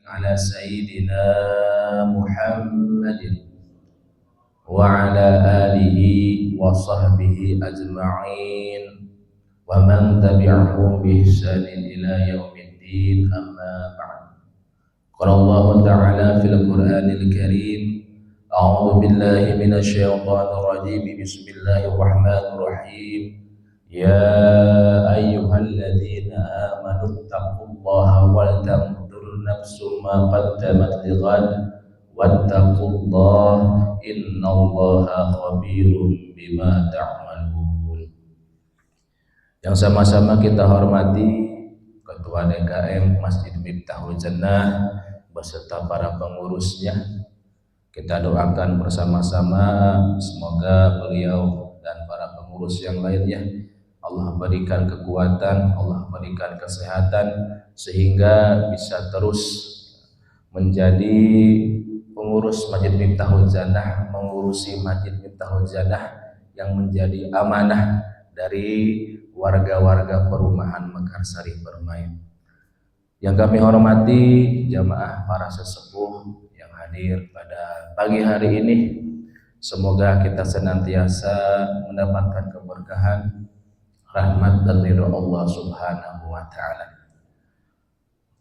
على سيدنا محمد وعلى آله وصحبه أجمعين ومن تبعهم بإحسان إلى يوم الدين أما بعد. قال الله تعالى في القرآن الكريم: أعوذ بالله من الشيطان الرجيم. بسم الله الرحمن الرحيم. يا أيها الذين آمنوا اتقوا الله ولتنظر نفس ما قدمت لغد واتقوا الله إن الله خبير بما تعملون. Yang sama-sama kita hormati Ketua DKM Masjid Miftahul Jannah beserta para pengurusnya. Kita doakan bersama-sama semoga beliau dan para pengurus yang lainnya Allah berikan kekuatan, Allah berikan kesehatan sehingga bisa terus menjadi pengurus Masjid Miftahul Jannah, mengurusi Masjid Miftahul Jannah yang menjadi amanah dari warga-warga perumahan Mekarsari Permai. Yang kami hormati jamaah para sesepuh yang hadir pada pagi hari ini, semoga kita senantiasa mendapatkan keberkahan, rahmat dan ridha Allah Subhanahu wa taala.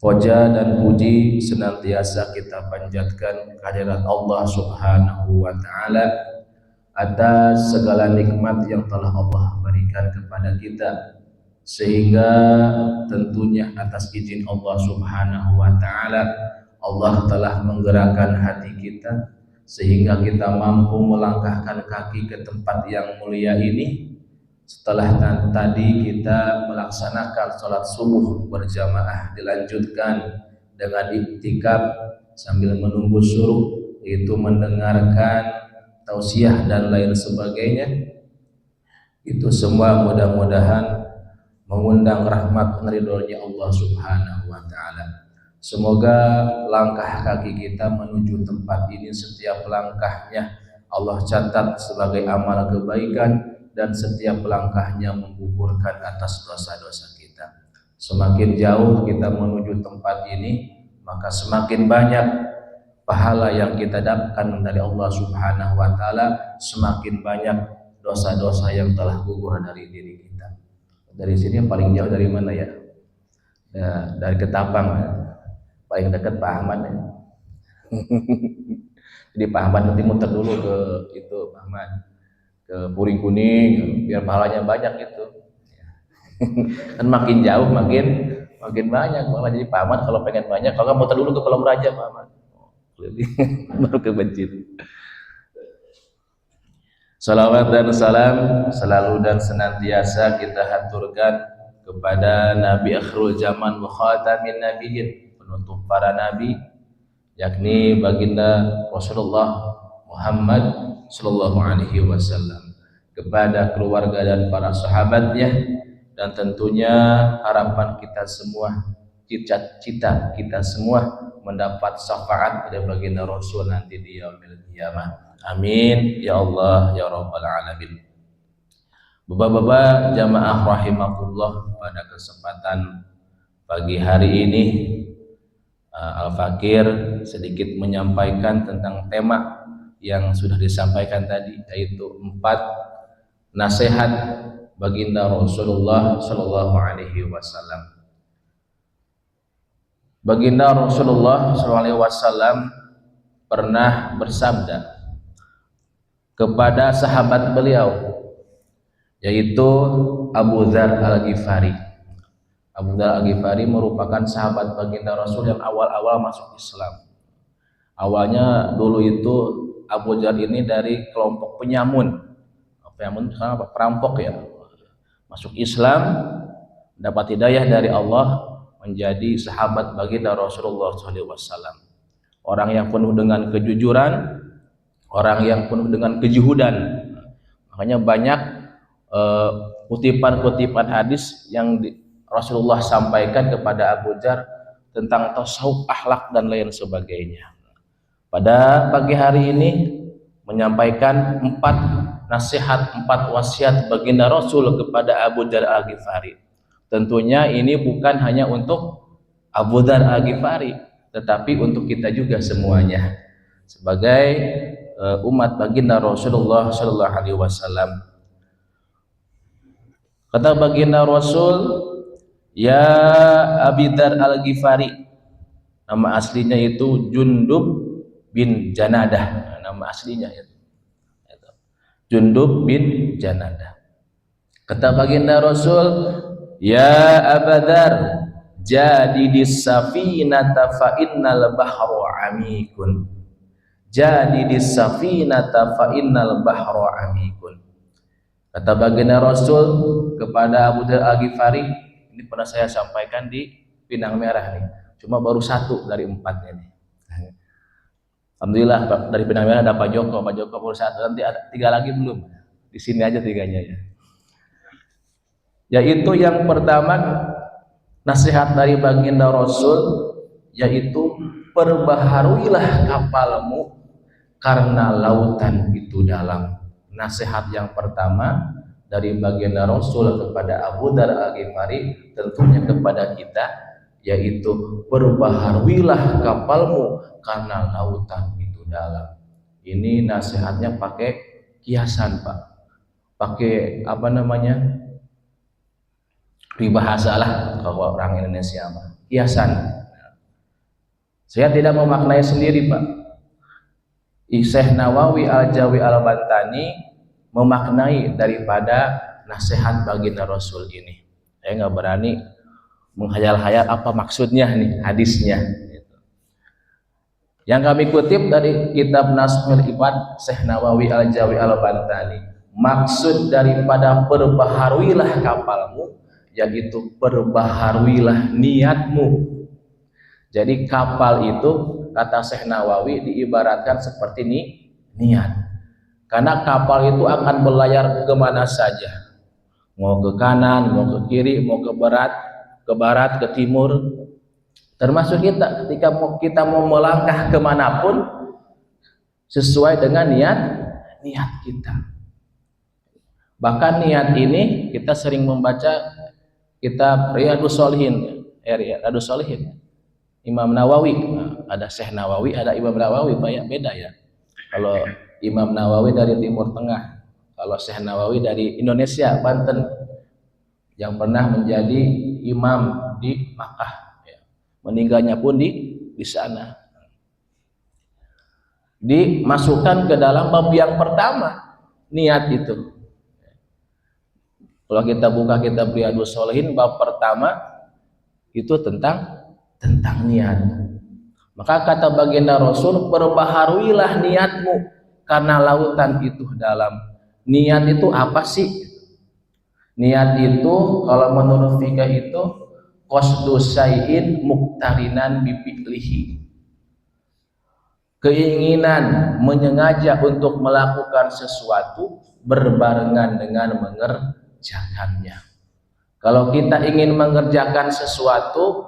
Puja dan puji senantiasa kita panjatkan kehadirat Allah Subhanahu wa taala atas segala nikmat yang telah Allah berikan kepada kita, sehingga tentunya atas izin Allah Subhanahu wa taala Allah telah menggerakkan hati kita sehingga kita mampu melangkahkan kaki ke tempat yang mulia ini. Setelah tadi kita melaksanakan sholat subuh berjamaah, dilanjutkan dengan iktikaf sambil menunggu syuruk, yaitu mendengarkan tausiah dan lain sebagainya. Itu semua mudah-mudahan mengundang rahmat dan ridhonya Allah Subhanahu wa taala. Semoga langkah kaki kita menuju tempat ini, setiap langkahnya Allah catat sebagai amal kebaikan dan setiap langkahnya menggugurkan atas dosa-dosa kita. Semakin jauh kita menuju tempat ini, maka semakin banyak pahala yang kita dapatkan dari Allah Subhanahu wa taala, semakin banyak dosa-dosa yang telah gugur dari diri kita. Dari sini yang paling jauh dari mana ya? Dari Ketapang. Paling dekat Pak Ahmad ya. Jadi Pak Ahmad nanti muter dulu ke itu Pak Ahmad, ke Puring Kuning biar pahalanya banyak gitu. Dan makin jauh makin banyak. Malah jadi Pak Ahmad kalau pengen banyak, kalau muter dulu ke Kolom Raja Pak Ahmad. Baru ke masjid. Salawat dan salam selalu dan senantiasa kita haturkan kepada Nabi Akhirul Zaman wa Khatamin Nabiyyin, penutup para nabi, yakni baginda Rasulullah Muhammad sallallahu alaihi wasallam, kepada keluarga dan para sahabatnya, dan tentunya harapan kita semua, cita-cita kita semua mendapat syafaat dari baginda Rasul nanti di yaumil qiyamah. Amin ya Allah ya rabbal alamin. Bapak-bapak jamaah rahimakumullah, pada kesempatan pagi hari ini Al-Fakir sedikit menyampaikan tentang tema yang sudah disampaikan tadi, yaitu 4 nasihat baginda Rasulullah sallallahu alaihi wasallam. Baginda Rasulullah sallallahu alaihi wasallam pernah bersabda kepada sahabat beliau, yaitu Abu Dzar Al-Ghifari. Abu Dzar Al-Ghifari merupakan sahabat baginda Rasul yang awal-awal masuk Islam. Awalnya dulu itu Abu Dzar ini dari kelompok penyamun. Penyamun apa? Perampok ya. Masuk Islam, dapat hidayah dari Allah, menjadi sahabat baginda Rasulullah SAW. Orang yang penuh dengan kejujuran, orang yang penuh dengan kejuhudan. Makanya banyak kutipan-kutipan hadis yang Rasulullah sampaikan kepada Abu Dzar tentang tasawuf, akhlak dan lain sebagainya. Pada pagi hari ini menyampaikan 4 nasihat, 4 wasiat baginda Rasul kepada Abu Dzar Al-Ghifari. Tentunya ini bukan hanya untuk Abu Dzar Al-Ghifari, tetapi untuk kita juga semuanya sebagai umat baginda Rasulullah Shallallahu Alaihi Wasallam. Kata baginda Rasul, ya Abi Dzar Al-Ghifari, nama aslinya itu Jundub bin Janadah, nama aslinya itu Jundub bin Janadah. Kata baginda Rasul, ya Abu Dzar, jadidis safinata fa innal bahra amikun. Jadidis safinata fa innal bahra amikun. Kata baginda Rasul kepada Abu Dzar Al-Ghifari, ini pernah saya sampaikan di Pinang Merah nih, cuma baru 1 dari 4 ini. Alhamdulillah dari Pinang Merah ada Pak Joko baru 1, nanti ada 3 lagi belum, di sini aja 3-nya ya. Yaitu yang pertama nasihat dari baginda Rasul, yaitu perbaharuilah kapalmu karena lautan itu dalam. Nasihat yang pertama dari baginda Rasul kepada Abu Dzar Al-Ghifari, tentunya kepada kita, yaitu perbaharuilah kapalmu karena lautan itu dalam. Ini nasihatnya pakai kiasan, Pak. Pakai apa namanya? Pribahasa lah kalau orang Indonesia mah. Kiasan. Saya tidak memaknai sendiri, Pak. Syekh Nawawi Al-Jawi Al-Bantani memaknai daripada nasihat baginda Rasul ini. Saya nggak berani menghayal-hayal apa maksudnya nih hadisnya. Yang kami kutip dari kitab Nasmul Ibad Syekh Nawawi Al-Jawi Al-Bantani, maksud daripada perbaharuilah kapalmu, yaitu perbaharuilah niatmu. Jadi kapal itu, kata Syekh Nawawi, diibaratkan seperti niat. Karena kapal itu akan berlayar kemana saja, mau ke kanan, mau ke kiri, mau ke barat, ke timur. Termasuk kita, ketika kita mau melangkah kemanapun, sesuai dengan niat kita. Bahkan niat ini kita sering membaca kitab Riyadhus Shalihin, Riyadhus Shalihin, Imam Nawawi. Ada Syekh Nawawi, ada Imam Nawawi, Pak ya, beda ya. Kalau Imam Nawawi dari Timur Tengah, kalau Syekh Nawawi dari Indonesia, Banten, yang pernah menjadi imam di Makkah, ya. Meninggalnya pun di sana. Dimasukkan ke dalam bab yang pertama, niat itu. Kalau kita buka kitab Riyadhus Shalihin, bab pertama itu tentang niat. Maka kata baginda Rasul, perbaharuilah niatmu karena lautan itu dalam. Niat itu apa sih? Niat itu kalau menurut fikih itu qasdu syai'in muqtarinan bi fi'lihi. Keinginan menyengaja untuk melakukan sesuatu berbarengan dengan mengerjakannya. Kalau kita ingin mengerjakan sesuatu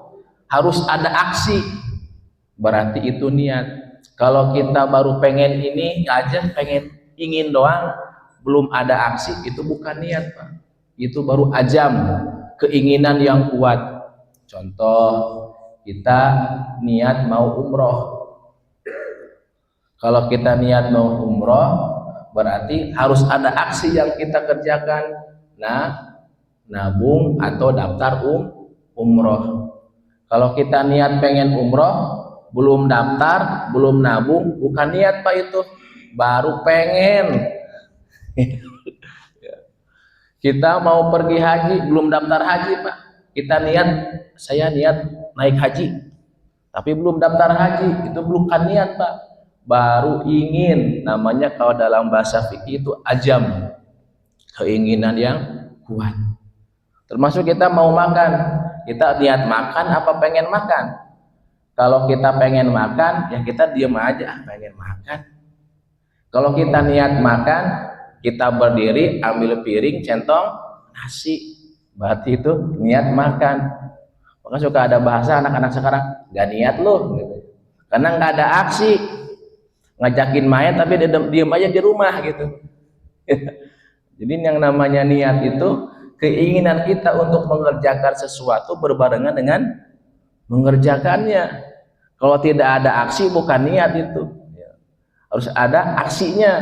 harus ada aksi, berarti itu niat. Kalau kita baru pengen ini aja, ingin doang, belum ada aksi, itu bukan niat, Pak. Itu baru azam, keinginan yang kuat. Contoh, kita niat mau umroh. Kalau kita niat mau umroh, berarti harus ada aksi yang kita kerjakan. Nah, nabung atau daftar umroh. Kalau kita niat pengen umroh, belum daftar, belum nabung, bukan niat, Pak, itu baru pengen. Kita mau pergi haji, belum daftar haji, Pak. Kita niat, saya niat naik haji, tapi belum daftar haji, itu bukan niat, Pak. Baru ingin, namanya kalau dalam bahasa fikih itu azam, keinginan yang kuat. Termasuk kita mau makan, kita niat makan apa pengen makan? Kalau kita pengen makan, ya kita diam aja, pengen makan. Kalau kita niat makan, kita berdiri, ambil piring, centong nasi, berarti itu niat makan. Maka suka ada bahasa anak-anak sekarang, gak niat loh, gitu. Karena nggak ada aksi, ngajakin main tapi diam aja di rumah gitu. Jadi yang namanya niat itu keinginan kita untuk mengerjakan sesuatu berbarengan dengan mengerjakannya. Kalau tidak ada aksi bukan niat itu. Ya. Harus ada aksinya.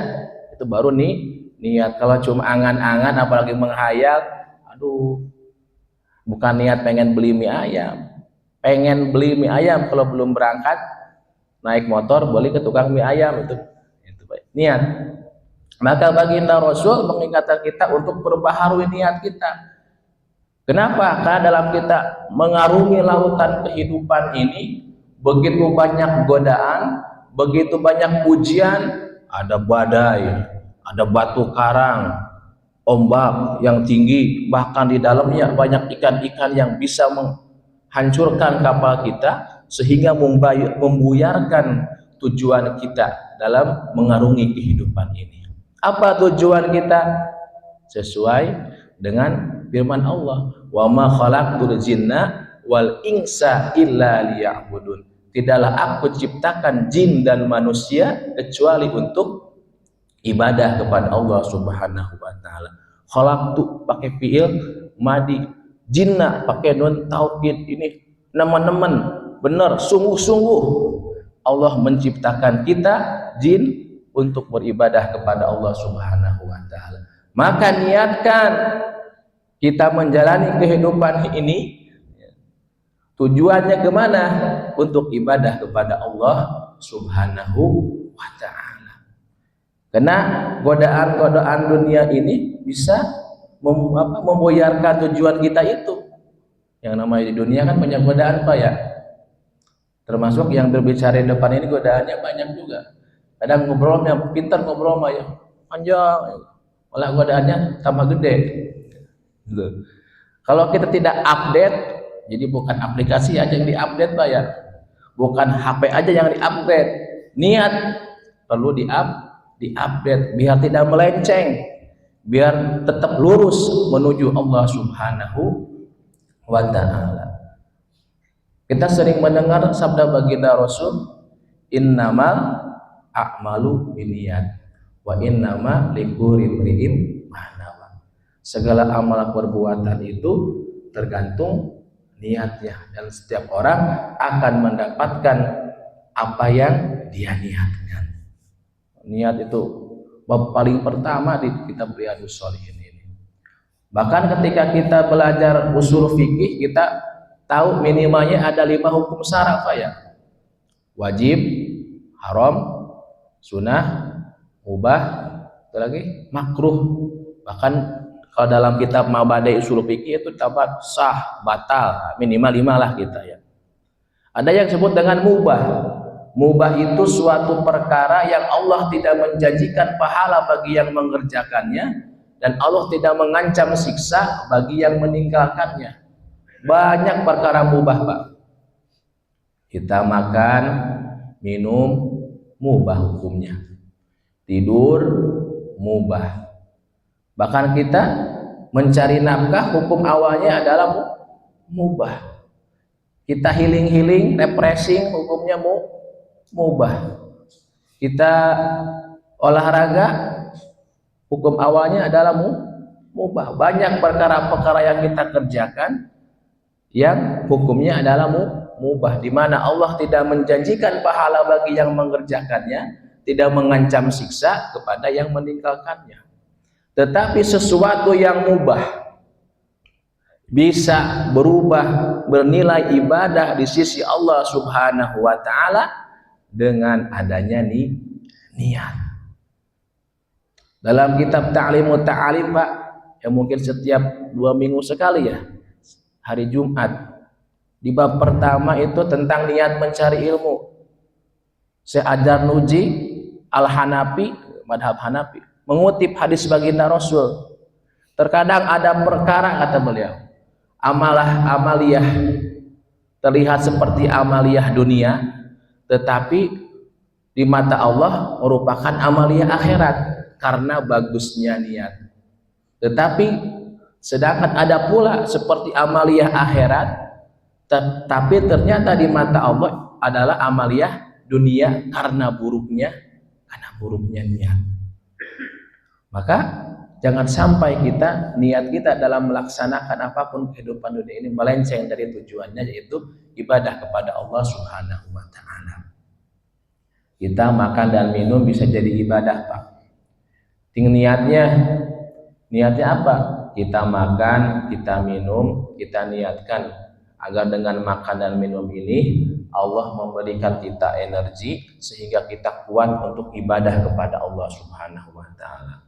Itu baru niat. Kalau cuma angan-angan apalagi menghayal, aduh, bukan niat pengen beli mie ayam. Pengen beli mie ayam kalau belum berangkat naik motor boleh ke tukang mie ayam itu niat. Maka baginda Rasul mengingatkan kita untuk perbaharui niat kita. Kenapa? Karena dalam kita mengarungi lautan kehidupan ini begitu banyak godaan, begitu banyak ujian, ada badai, ada batu karang, ombak yang tinggi, bahkan di dalamnya banyak ikan-ikan yang bisa menghancurkan kapal kita sehingga membuyarkan tujuan kita dalam mengarungi kehidupan ini. Apa tujuan kita? Sesuai dengan firman Allah, wa ma khalaqtul jinna wal insa illa liya'budun. Tidaklah aku ciptakan jin dan manusia kecuali untuk ibadah kepada Allah Subhanahu wa taala. Khalaqtu pakai fiil madi, jinna pakai nun taukid. Ini teman-teman benar, sungguh-sungguh Allah menciptakan kita jin untuk beribadah kepada Allah Subhanahu wa taala. Maka niatkan kita menjalani kehidupan ini tujuannya kemana? Untuk ibadah kepada Allah Subhanahu wa taala. Karena godaan-godaan dunia ini bisa membuyarkan tujuan kita itu. Yang namanya di dunia kan banyak godaan, Pak ya. Termasuk yang berbicara di depan ini godaannya banyak juga. Kadang ngobrolnya pintar, ngobrol mah ya panjang, malah godaannya tambah gede. Gitu. Kalau kita tidak update, jadi bukan aplikasi aja yang diupdate, Pak ya, bukan HP aja yang diupdate, niat perlu diupdate biar tidak melenceng, biar tetap lurus menuju Allah Subhanahu wa taala. Kita sering mendengar sabda baginda Rasul, innamal a'malu binniyat wa innama likulli imri'in ma nawa. Segala amal perbuatan itu tergantung niatnya, dan setiap orang akan mendapatkan apa yang dia niatkan. Niat itu bab paling pertama di kitab Riyadhus Shalihin ini. Bahkan ketika kita belajar usul fikih, kita tahu minimalnya ada 5 hukum syara, ya. Wajib, haram, sunnah, mubah, itu lagi makruh. Bahkan kalau dalam kitab Mabadi Usul Fikih itu dapat sah, batal, minimal 5 lah kita ya. Ada yang disebut dengan mubah. Mubah itu suatu perkara yang Allah tidak menjanjikan pahala bagi yang mengerjakannya, dan Allah tidak mengancam siksa bagi yang meninggalkannya. Banyak perkara mubah, Pak. Kita makan, minum, mubah hukumnya. Tidur, mubah. Bahkan kita mencari nafkah, hukum awalnya adalah mubah. Kita healing, refreshing, hukumnya mubah. Kita olahraga, hukum awalnya adalah mubah. Banyak perkara-perkara yang kita kerjakan yang hukumnya adalah mubah, di mana Allah tidak menjanjikan pahala bagi yang mengerjakannya, tidak mengancam siksa kepada yang meninggalkannya. Tetapi sesuatu yang mubah bisa berubah bernilai ibadah di sisi Allah Subhanahu wa taala dengan adanya niat. Dalam kitab Ta'limut Ta'alim, Pak, yang mungkin setiap 2 minggu sekali ya, hari Jumat, di bab pertama itu tentang niat mencari ilmu. Syekh Ad-Darnuji Al-Hanafi, madhab Hanafi, mengutip hadis baginda Rasul. Terkadang ada perkara, kata beliau, amaliyah terlihat seperti amaliyah dunia, tetapi di mata Allah merupakan amaliyah akhirat karena bagusnya niat. Tetapi sedangkan ada pula seperti amaliyah akhirat, tapi ternyata di mata Allah adalah amaliyah dunia karena buruknya niat. Maka jangan sampai niat kita dalam melaksanakan apapun kehidupan dunia ini melenceng dari tujuannya, yaitu ibadah kepada Allah Subhanahu wa taala. Kita makan dan minum bisa jadi ibadah, Pak. Niatnya apa? Kita makan, kita minum, kita niatkan agar dengan makan dan minum ini Allah memberikan kita energi sehingga kita kuat untuk ibadah kepada Allah Subhanahu wa taala.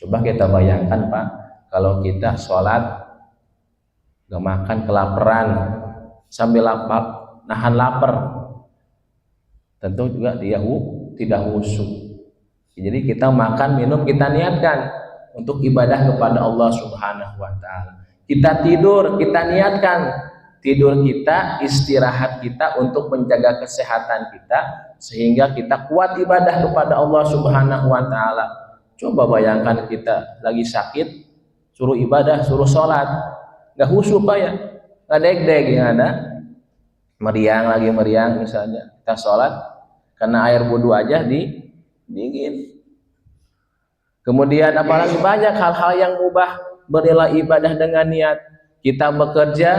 Coba kita bayangkan, Pak, kalau kita sholat gak makan, kelaparan, sambil nahan lapar, tentu juga dia tidak khusyuk. Jadi kita makan, minum, kita niatkan untuk ibadah kepada Allah Subhanahu wa taala. Kita tidur, kita niatkan tidur kita, istirahat kita untuk menjaga kesehatan kita sehingga kita kuat ibadah kepada Allah Subhanahu wa taala. Coba bayangkan kita lagi sakit, suruh ibadah, suruh sholat, gak khusyuk, Pak, ya, gak deg-deg, yang ada meriang misalnya, kita sholat karena air wudhu aja dingin. Kemudian apalagi banyak hal-hal yang mubah bernilai ibadah dengan niat. Kita bekerja,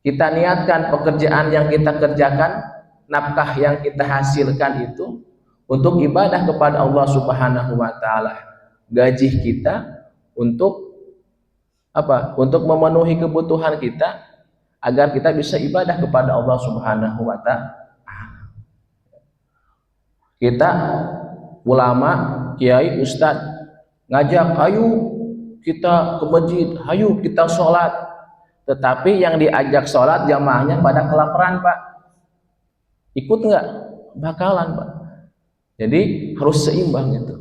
kita niatkan pekerjaan yang kita kerjakan, nafkah yang kita hasilkan itu untuk ibadah kepada Allah Subhanahu wa taala. Gaji kita untuk apa? Untuk memenuhi kebutuhan kita agar kita bisa ibadah kepada Allah Subhanahu wa taala. Kita ulama, kiai, ustadz ngajak, ayo kita ke masjid, ayo kita sholat. Tetapi yang diajak sholat jamaahnya pada kelaparan, Pak. Ikut nggak? Bakalan, Pak. Jadi harus seimbang itu.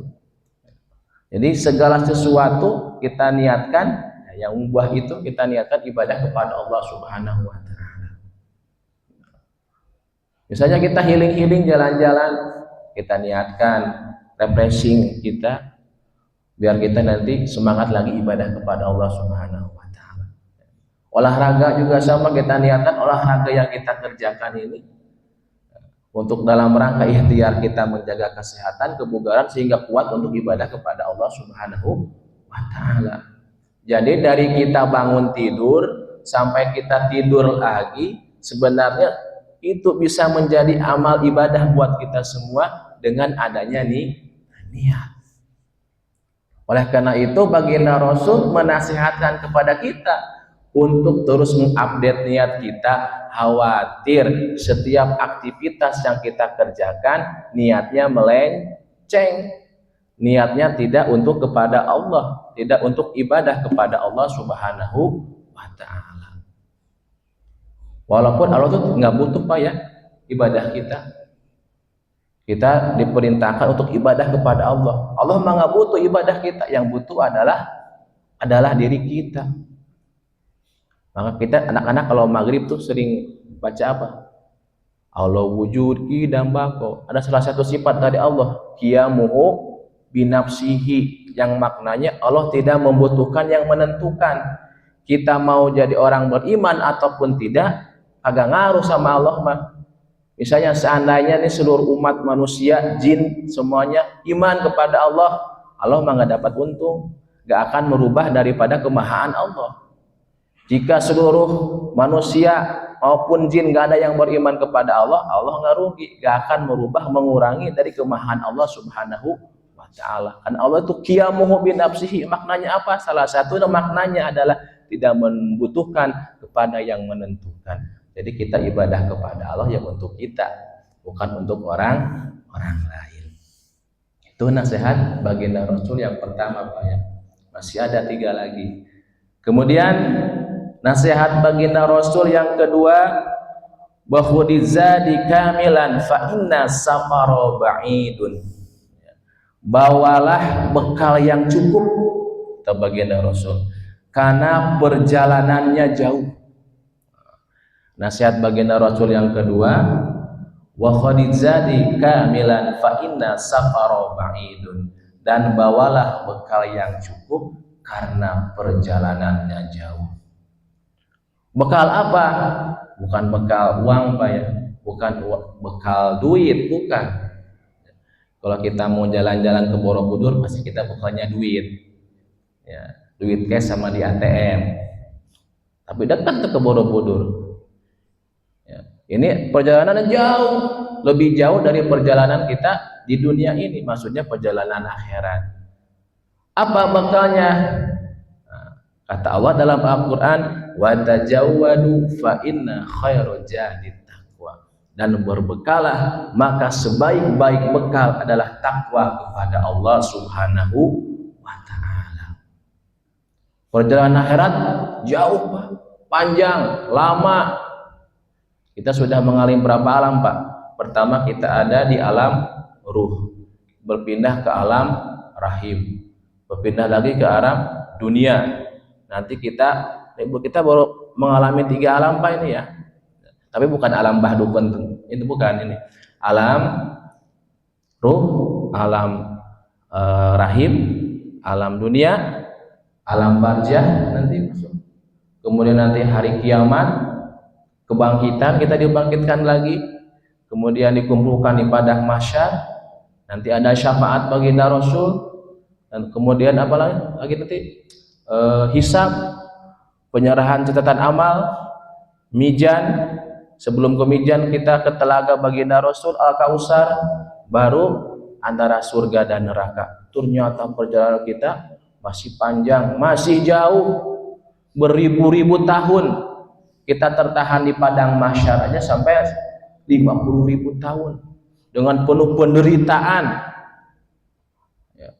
Jadi segala sesuatu kita niatkan, yang mubah itu kita niatkan ibadah kepada Allah Subhanahu wa taala. Misalnya kita healing jalan-jalan, kita niatkan refreshing kita biar kita nanti semangat lagi ibadah kepada Allah Subhanahu wa taala. Olahraga juga sama, kita niatkan olahraga yang kita kerjakan ini untuk dalam rangka ikhtiar kita menjaga kesehatan, kebugaran sehingga kuat untuk ibadah kepada Allah Subhanahu wa taala. Jadi dari kita bangun tidur sampai kita tidur lagi, sebenarnya itu bisa menjadi amal ibadah buat kita semua dengan adanya niat. Oleh karena itu baginda Rasul menasihatkan kepada kita untuk terus mengupdate niat kita, khawatir setiap aktivitas yang kita kerjakan niatnya melenceng, niatnya tidak untuk kepada Allah, tidak untuk ibadah kepada Allah Subhanahu wa taala. Walaupun Allah itu nggak butuh, Pak, ya, ibadah kita. Kita diperintahkan untuk ibadah kepada Allah. Allah mah nggak butuh ibadah kita, yang butuh adalah diri kita. Maka kita anak-anak kalau maghrib tuh sering baca apa? Allah wujud idam bako. Ada salah satu sifat dari Allah, qiyamuhu binafsihi, yang maknanya Allah tidak membutuhkan yang menentukan. Kita mau jadi orang beriman ataupun tidak, agak ngaruh sama Allah mah. Misalnya seandainya nih seluruh umat manusia, jin semuanya iman kepada Allah, Allah mah nggak dapat untung, nggak akan merubah daripada kemahaan Allah. Jika seluruh manusia maupun jin nggak ada yang beriman kepada Allah, Allah nggak rugi, nggak akan merubah mengurangi dari kemahaan Allah Subhanahu wa taala. Kan Allah itu qiyamuhu binafsihi, maknanya apa? Salah satu maknanya adalah tidak membutuhkan kepada yang menentukan. Jadi kita ibadah kepada Allah yang untuk kita, bukan untuk orang lain. Itu nasihat baginda Rasul yang pertama, Pak, ya. Masih ada 3 lagi. Kemudian nasihat baginda Rasul yang kedua, bahudizadi kamilan fa inna safara ba'idun. Bawalah bekal yang cukup, kata baginda Rasul, karena perjalanannya jauh. Nasihat baginda Rasul yang kedua, wa khadizadi kamilan fa inna safara ba'idun, dan bawalah bekal yang cukup karena perjalanannya jauh. Bekal apa? Bukan bekal uang, Pak, ya. Bukan bekal duit, bukan. Kalau kita mau jalan-jalan ke Borobudur pasti kita bekalnya duit. Ya, duit cash sama di ATM. Tapi dekat ke Borobudur. Ini perjalanan jauh, lebih jauh dari perjalanan kita di dunia ini, maksudnya perjalanan akhirat. Apa bekalnya? Nah, kata Allah dalam Al-Quran, wa tajawwadu fa inna khairul zadi taqwa. Dan berbekalah, maka sebaik-baik bekal adalah takwa kepada Allah Subhanahu wa ta'ala. Perjalanan akhirat jauh Pak, panjang, lama. Kita sudah mengalami berapa alam Pak? Pertama kita ada di alam ruh, berpindah ke alam rahim, berpindah lagi ke alam dunia. Nanti kita baru mengalami 3 alam Pak ini ya. Tapi bukan alam bahdukun, itu bukan ini. Alam ruh, alam rahim, alam dunia, alam barzah nanti masuk. Kemudian nanti hari kiamat, kebangkitan, kita dibangkitkan lagi, kemudian dikumpulkan di padang mahsyar, nanti ada syafaat baginda Rasul, dan kemudian apa lagi nanti hisab, penyerahan catatan amal, mizan. Sebelum ke mizan kita ke telaga baginda Rasul Al-Kautsar, baru antara surga dan neraka. Ternyata perjalanan kita masih panjang, masih jauh, beribu-ribu tahun. Kita tertahan di padang mahsyar aja sampai 50.000 tahun dengan penuh penderitaan. Ya.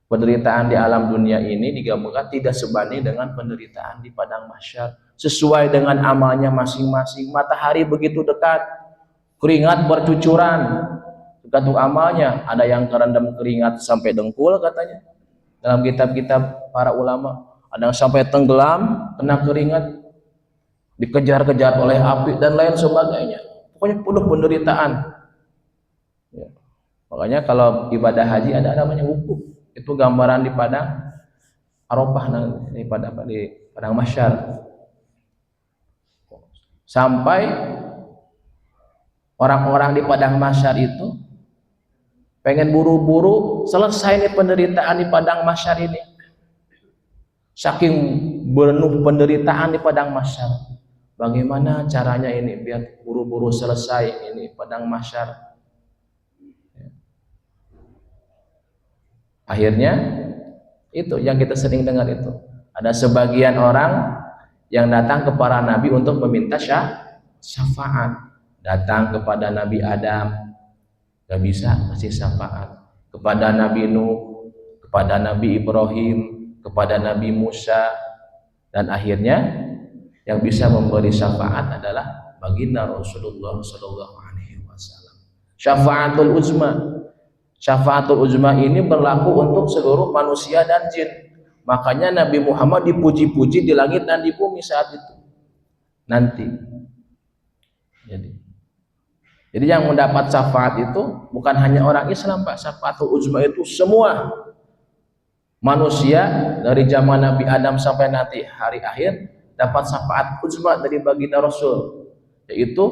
Penderitaan di alam dunia ini digabungkan tidak sebanding dengan penderitaan di padang mahsyar. Sesuai dengan amalnya masing-masing. Matahari begitu dekat, keringat bercucuran, tergantung amalnya. Ada yang kerendam keringat sampai dengkul katanya dalam kitab-kitab para ulama. Ada yang sampai tenggelam kena keringat, dikejar-kejar oleh api dan lain sebagainya. Pokoknya penuh penderitaan. Ya. Makanya kalau ibadah haji ada namanya wukuf. Itu gambaran di padang Arafah, di padang mahsyar. Sampai orang-orang di padang mahsyar itu pengen buru-buru selesai nih penderitaan di padang mahsyar ini. Saking penuh penderitaan di padang mahsyar. Bagaimana caranya ini biar buru-buru selesai ini padang mahsyar? Akhirnya itu yang kita sering dengar itu. Ada sebagian orang yang datang kepada Nabi untuk meminta syafaat. Datang kepada Nabi Adam, gak bisa kasih syafaat. Kepada Nabi Nuh, kepada Nabi Ibrahim, kepada Nabi Musa, dan akhirnya yang bisa memberi syafaat adalah baginda Rasulullah Sallallahu Alaihi Wasallam. Syafaatul uzma. Syafaatul uzma ini berlaku untuk seluruh manusia dan jin. Makanya Nabi Muhammad dipuji-puji di langit dan di bumi saat itu. Nanti. Jadi yang mendapat syafaat itu bukan hanya orang Islam Pak. Syafaatul uzma itu semua manusia dari zaman Nabi Adam sampai nanti hari akhir dapat syafaat uzma dari baginda Rasul, yaitu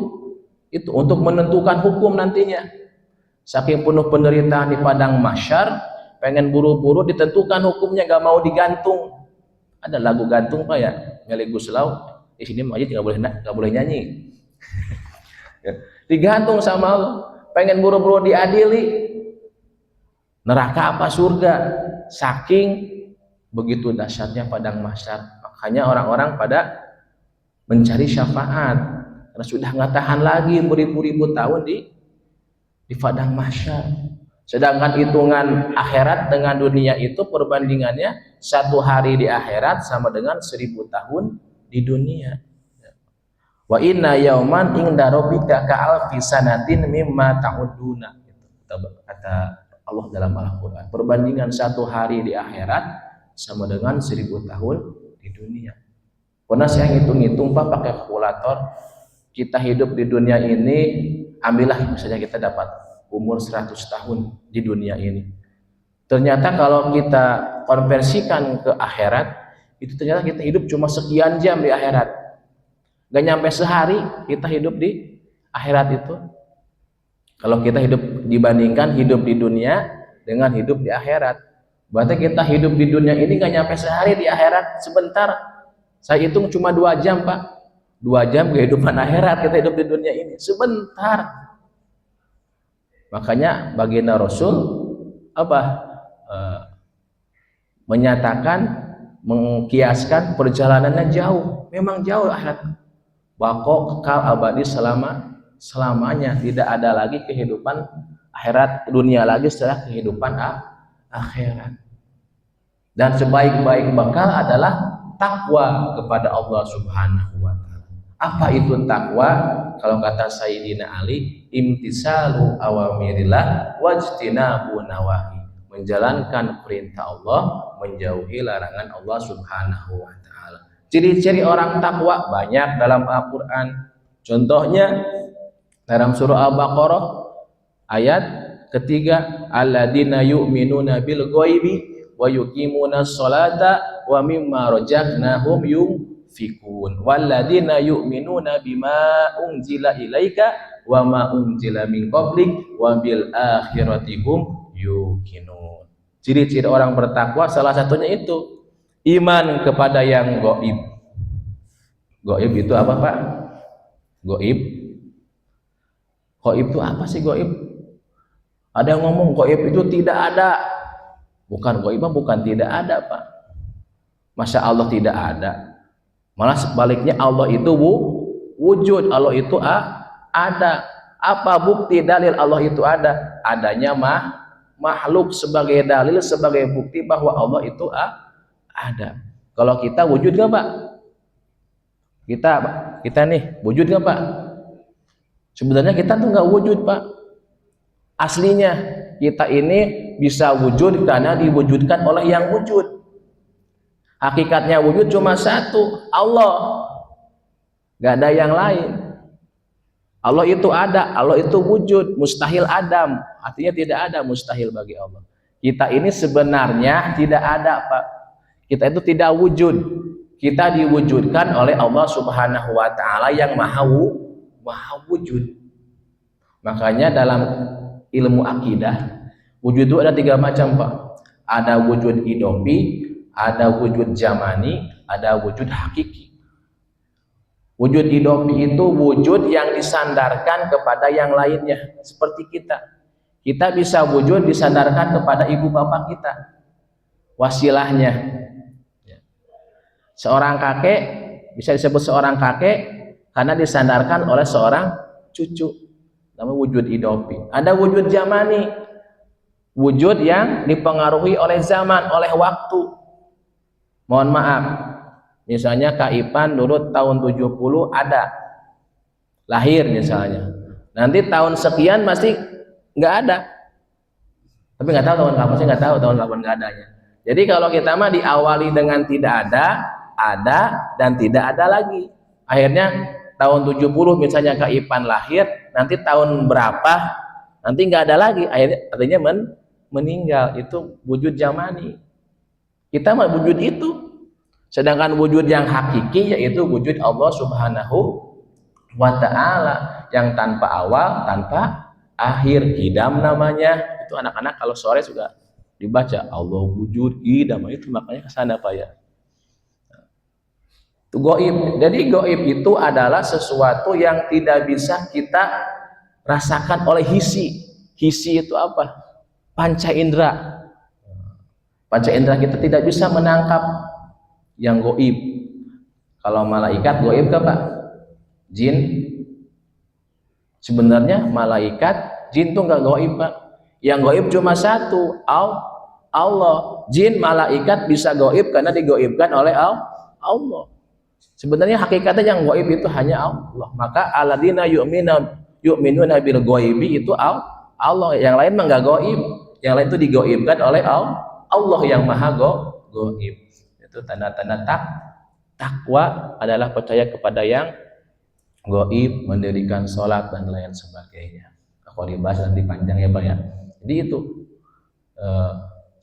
itu untuk menentukan hukum nantinya. Saking penuh penderitaan di padang mahsyar, pengen buru-buru ditentukan hukumnya, gak mau digantung. Ada lagu gantung Pak ya, Meli Guslau. Di sini aja nggak boleh nyanyi. Digantung sama Allah, pengen buru-buru diadili. Neraka apa surga? Saking begitu dahsyatnya padang mahsyar. Makanya orang-orang pada mencari syafaat karena sudah nggak tahan lagi beribu-ribu tahun di padang mahsyar. Sedangkan hitungan akhirat dengan dunia itu perbandingannya 1 hari di akhirat sama dengan 1000 tahun di dunia. Wa inna yauman inda rabbika ka'alfi sanatin mimma ta'uduna. Kata Allah dalam Al-Quran. Perbandingan 1 hari di akhirat sama dengan 1000 tahun di dunia. Pernah saya ngitung-ngitung Pak pakai kalkulator, kita hidup di dunia ini, ambillah misalnya kita dapat umur 100 tahun di dunia ini. Ternyata kalau kita konversikan ke akhirat, itu ternyata kita hidup cuma sekian jam di akhirat. Gak nyampe sehari kita hidup di akhirat itu. Kalau kita hidup dibandingkan hidup di dunia dengan hidup di akhirat, berarti kita hidup di dunia ini gak nyampe sehari, di akhirat sebentar. Saya hitung cuma 2 jam Pak. 2 jam kehidupan akhirat, kita hidup di dunia ini sebentar. Makanya baginda Rasul apa menyatakan, mengkiaskan perjalanannya jauh, memang jauh akhirat, bako kekal abadi selamanya, tidak ada lagi kehidupan akhirat, dunia lagi setelah kehidupan akhirat. Dan sebaik-baik bekal adalah takwa kepada Allah Subhanahu wa taala. Apa itu takwa? Kalau kata Sayyidina Ali, imtisalu awamirillah wajtinabu nawahi, menjalankan perintah Allah, menjauhi larangan Allah Subhanahu wa taala. Ciri-ciri orang takwa banyak dalam Al-Qur'an. Contohnya dalam surah Al-Baqarah ayat ketiga, alladzina yu'minuna bil ghaibi wa yuqimuna sholata wa mimma razaqnahum yunfikun walladzina yu'minuna bima unzila ilaika wa ma unzila min qablik wa bil akhirati hum yuqinun. Ciri-ciri orang bertakwa salah satunya itu iman kepada yang gaib. Gaib itu apa, Pak? Gaib. Gaib itu apa sih gaib? Ada yang ngomong gaib itu tidak ada. Bukan, gaib bukan tidak ada, Pak. Masa Allah tidak ada? Malah sebaliknya, Allah itu wujud, Allah itu ada. Apa bukti dalil Allah itu ada? Adanya makhluk sebagai dalil, sebagai bukti bahwa Allah itu ada. Kalau kita wujud nggak, Pak? Kita nih wujud nggak, Pak? Sebenarnya kita tuh nggak wujud, Pak. Aslinya kita ini bisa wujud karena diwujudkan oleh yang wujud. Hakikatnya wujud cuma satu, Allah, gak ada yang lain. Allah itu ada, Allah itu wujud, mustahil adam, artinya tidak ada mustahil bagi Allah. Kita ini sebenarnya tidak ada, Pak. Kita itu tidak wujud, kita diwujudkan oleh Allah Subhanahu wa taala yang maha wujud. Makanya dalam ilmu akidah, wujud itu ada 3 macam, Pak. Ada wujud idopi, ada wujud zamani, ada wujud hakiki. Wujud idopi itu wujud yang disandarkan kepada yang lainnya, seperti kita. Kita bisa wujud disandarkan kepada ibu bapak kita, wasilahnya. Seorang kakek bisa disebut seorang kakek karena disandarkan oleh seorang cucu, namanya wujud idopi. Ada wujud zamani, wujud yang dipengaruhi oleh zaman, oleh waktu. Mohon maaf, misalnya Kak Ipan dulu tahun 70 ada, lahir misalnya. Nanti tahun sekian masih nggak ada. Tapi nggak tahu tahun kapan sih, nggak tahu tahun kapan nggak adanya. Jadi kalau kita mah diawali dengan tidak ada, dan tidak ada lagi. Akhirnya tahun 70 misalnya Kak Ipan lahir, nanti tahun berapa, nanti nggak ada lagi. Akhirnya artinya meninggal. Itu wujud zamani. Kita mah wujud itu. Sedangkan wujud yang hakiki yaitu wujud Allah Subhanahu wa ta'ala yang tanpa awal, tanpa akhir, idam namanya. Itu anak-anak kalau sore juga dibaca Allah wujud idam, itu makanya kesana, Pak, ya. Itu gaib. Jadi gaib itu adalah sesuatu yang tidak bisa kita rasakan oleh hisi. Hisi itu apa? Panca indera. Panca indera kita tidak bisa menangkap yang gaib. Kalau malaikat gaib kan, Pak? Jin. Sebenarnya malaikat, jin itu nggak gaib, Pak. Yang gaib cuma satu, Allah. Jin, malaikat bisa gaib karena digaibkan oleh Allah. Sebenarnya hakikatnya yang gaib itu hanya Allah. Maka alladzina yu'minuna bil ghaibi itu Allah. Yang lain mah nggak gaib. Yang lain itu digaibkan oleh Allah yang maha gaib. Itu tanda-tanda takwa adalah percaya kepada yang gaib, mendirikan sholat dan lain sebagainya. Kalau dibahas nanti panjang ya, Pak, ya. Jadi itu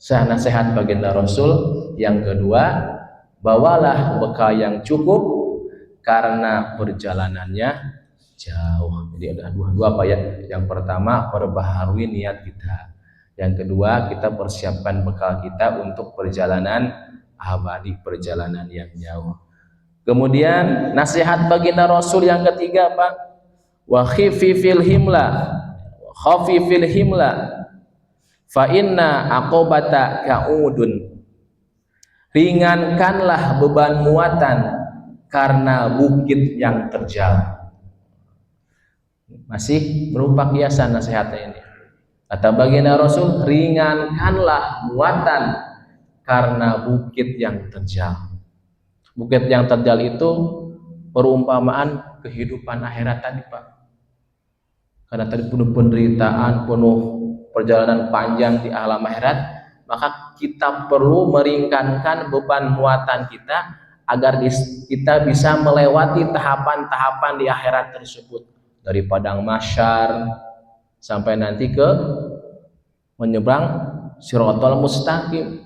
nasihat baginda Rasul. Yang kedua, bawalah bekal yang cukup karena perjalanannya jauh. Jadi ada dua apa ya? Yang pertama, perbaharui niat kita. Yang kedua, kita persiapkan bekal kita untuk perjalanan abadi, perjalanan yang jauh. Kemudian nasihat baginda Rasul yang ketiga, Pak, wa khifi fil himla. khafifil himla fa inna aqobata ka'udun. Ringankanlah beban muatan karena bukit yang terjal. Masih berupa kiasan nasihatnya ini. Kata baginda Rasul, ringankanlah muatan karena bukit yang terjal. Bukit yang terjal itu perumpamaan kehidupan akhirat tadi, Pak. Karena tadi penuh penderitaan, penuh perjalanan panjang di alam akhirat, maka kita perlu meringankan beban muatan kita agar kita bisa melewati tahapan-tahapan di akhirat tersebut, dari padang mahsyar sampai nanti ke menyeberang Shiratal Mustaqim.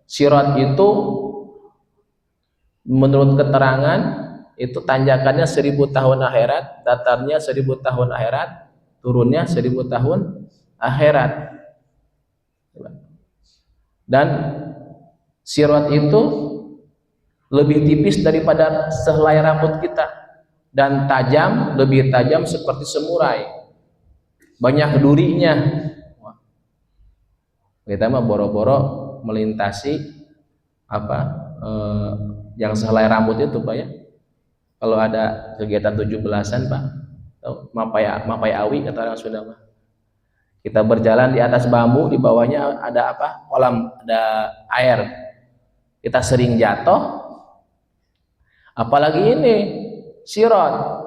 Sirat itu menurut keterangan itu tanjakannya 1000 tahun akhirat, datarnya 1000 tahun akhirat, turunnya 1000 tahun akhirat. Dan sirat itu lebih tipis daripada sehelai rambut kita dan tajam, lebih tajam seperti semurai. Banyak durinya. Kita mah boro-boro melintasi yang sehelai rambut itu, Pak ya. Kalau ada kegiatan 17-an, Pak, mapai awi kata orang Sunda mah. Kita berjalan di atas bambu, di bawahnya ada kolam, ada air. Kita sering jatuh. Apalagi ini sirat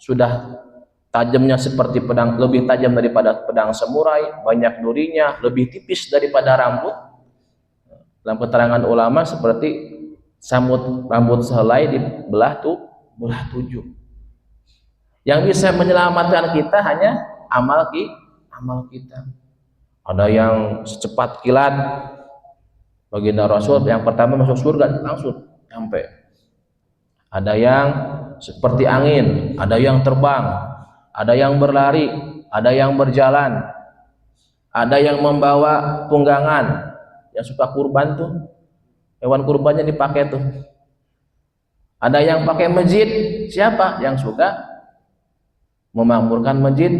sudah tajamnya seperti pedang, lebih tajam daripada pedang samurai, banyak durinya, lebih tipis daripada rambut. Dalam keterangan ulama seperti samut rambut sehelai dibelah 7. Yang bisa menyelamatkan kita hanya amal kita. Ada yang secepat kilat, baginda Rasul yang pertama masuk surga langsung sampai. Ada yang seperti angin, ada yang terbang, ada yang berlari, ada yang berjalan, ada yang membawa tunggangan. Yang suka kurban tuh, hewan kurbannya dipakai tuh. Ada yang pakai masjid, siapa yang suka memakmurkan masjid?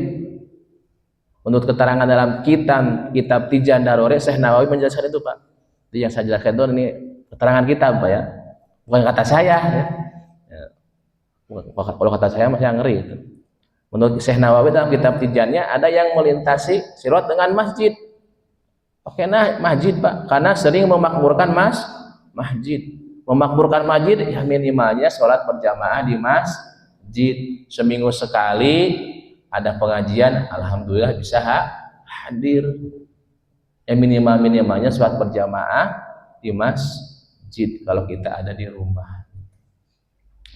Menurut keterangan dalam kitab Tijan Darore, Syekh Nawawi menjelaskan itu, Pak. Itu yang saya jelaskan itu ini keterangan kitab, Pak ya, bukan kata saya ya. Kalau kata saya masih ngeri itu. Menurut Syekh Nawawi dalam kitab Tijannya ada yang melintasi sirat dengan masjid. Oke, nah masjid, Pak, karena sering memakmurkan masjid. Memakmurkan masjid ya minimalnya sholat berjamaah di masjid. Seminggu sekali ada pengajian, alhamdulillah bisa hadir. Minimalnya sholat berjamaah di masjid kalau kita ada di rumah.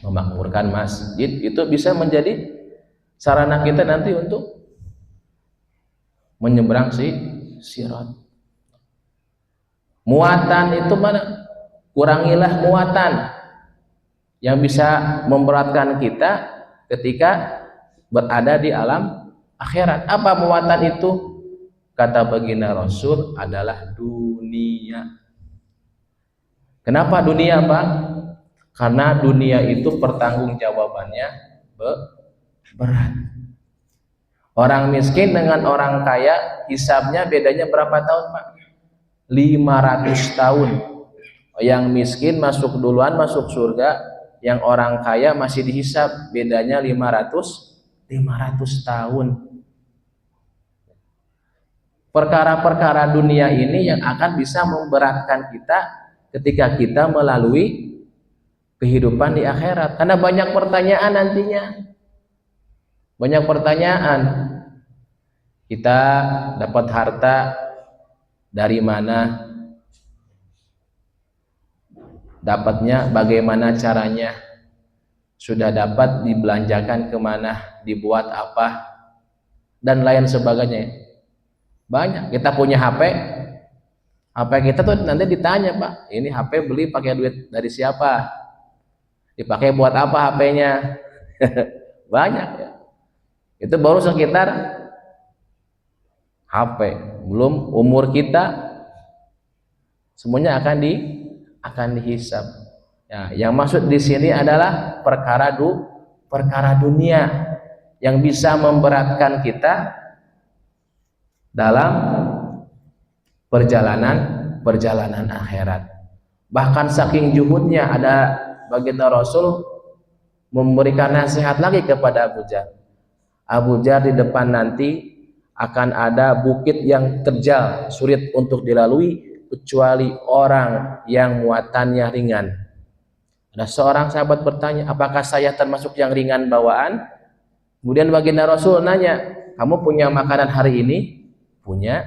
Memakmurkan masjid itu bisa menjadi sarana kita nanti untuk menyeberang sirat. Muatan itu mana? Kurangilah muatan yang bisa memberatkan kita ketika berada di alam akhirat. Apa muatan itu? Kata baginda Rasul adalah dunia. Kenapa dunia, Pak? Karena dunia itu pertanggungjawabannya berat. Orang miskin dengan orang kaya hisabnya bedanya berapa tahun, Pak? 500 tahun. Yang miskin masuk duluan masuk surga, yang orang kaya masih dihisab, bedanya 500 tahun. Perkara-perkara dunia ini yang akan bisa memberatkan kita ketika kita melalui kehidupan di akhirat. Karena banyak pertanyaan nantinya. Banyak pertanyaan. Kita dapat harta dari mana? Dapatnya bagaimana caranya? Sudah dapat dibelanjakan kemana? Dibuat apa? Dan lain sebagainya. Banyak. Kita punya HP kita tuh nanti ditanya, Pak, ini HP beli pakai duit dari siapa? Dipakai buat apa HP-nya? Banyak ya. Itu baru sekitar HP, belum umur kita, semuanya akan dihisab. Ya, yang maksud di sini adalah perkara dunia yang bisa memberatkan kita dalam perjalanan akhirat. Bahkan saking juhudnya ada baginda Rasul memberikan nasihat lagi kepada Abu Jar. Abu Jar, di depan nanti akan ada bukit yang terjal, sulit untuk dilalui kecuali orang yang muatannya ringan. Ada seorang sahabat bertanya, apakah saya termasuk yang ringan bawaan? Kemudian baginda Rasul nanya, kamu punya makanan hari ini? Punya.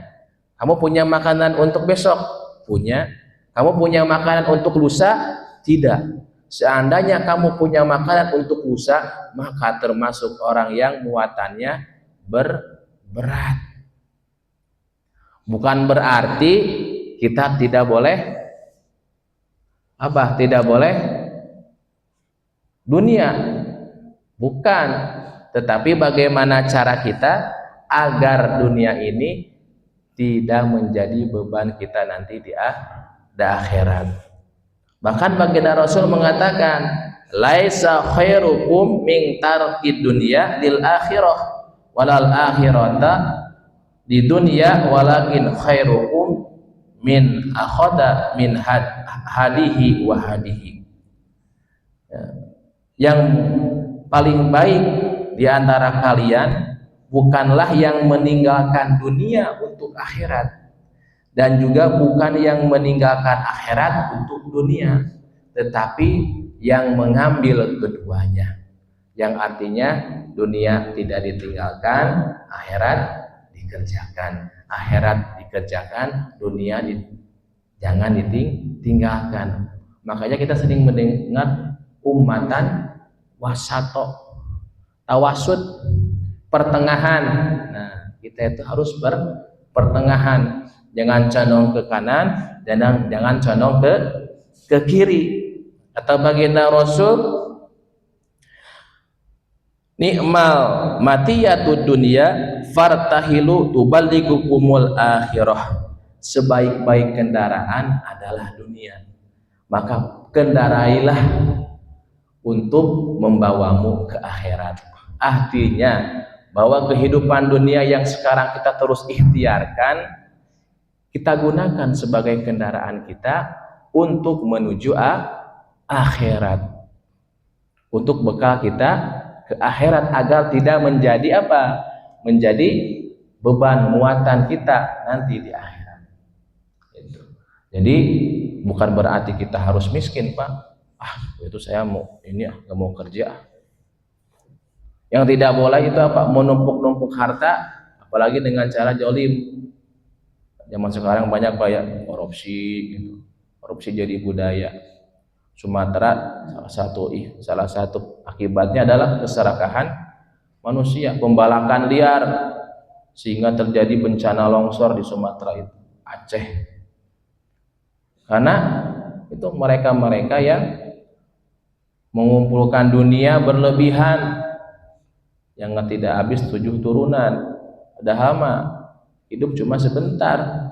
Kamu punya makanan untuk besok? Punya. Kamu punya makanan untuk lusa? Tidak. Seandainya kamu punya makanan untuk lusa, maka termasuk orang yang muatannya berat. Bukan berarti kita tidak boleh tidak boleh dunia, bukan, tetapi bagaimana cara kita agar dunia ini tidak menjadi beban kita nanti di akhirat. Bahkan baginda Rasul mengatakan, laisa khairukum min tarkid dunya lil akhirah walal akhirata di dunya walakin khairukum min akhada min hadihi wa hadihi. Yang paling baik di antara kalian bukanlah yang meninggalkan dunia untuk akhirat, dan juga bukan yang meninggalkan akhirat untuk dunia, tetapi yang mengambil keduanya, yang artinya dunia tidak ditinggalkan, akhirat dikerjakan, akhirat dikerjakan, dunia jangan ditinggalkan. Makanya kita sering mendengar ummatan wasato, tawasud, pertengahan. Nah, kita itu harus pertengahan, jangan condong ke kanan dan jangan condong ke kiri. Atau baginda Rasul, nikmal matiyatud dunya fartahilu tuballighukumul akhirah. Sebaik-baik kendaraan adalah dunia, maka kendarailah untuk membawamu ke akhirat. Artinya bahwa kehidupan dunia yang sekarang kita terus ikhtiarkan, kita gunakan sebagai kendaraan kita untuk menuju akhirat, untuk bekal kita ke akhirat, agar tidak menjadi menjadi beban muatan kita nanti di akhirat. Jadi bukan berarti kita harus miskin, Pak. Itu saya mau nggak mau kerja. Yang tidak boleh itu menumpuk-numpuk harta, apalagi dengan cara jolim. Zaman sekarang banyak korupsi, gitu. Korupsi jadi budaya. Sumatera salah satu akibatnya adalah keserakahan manusia, pembalakan liar, sehingga terjadi bencana longsor di Sumatera itu, Aceh. Karena itu mereka yang mengumpulkan dunia berlebihan, yang tidak habis 7 turunan, ada hama, hidup cuma sebentar,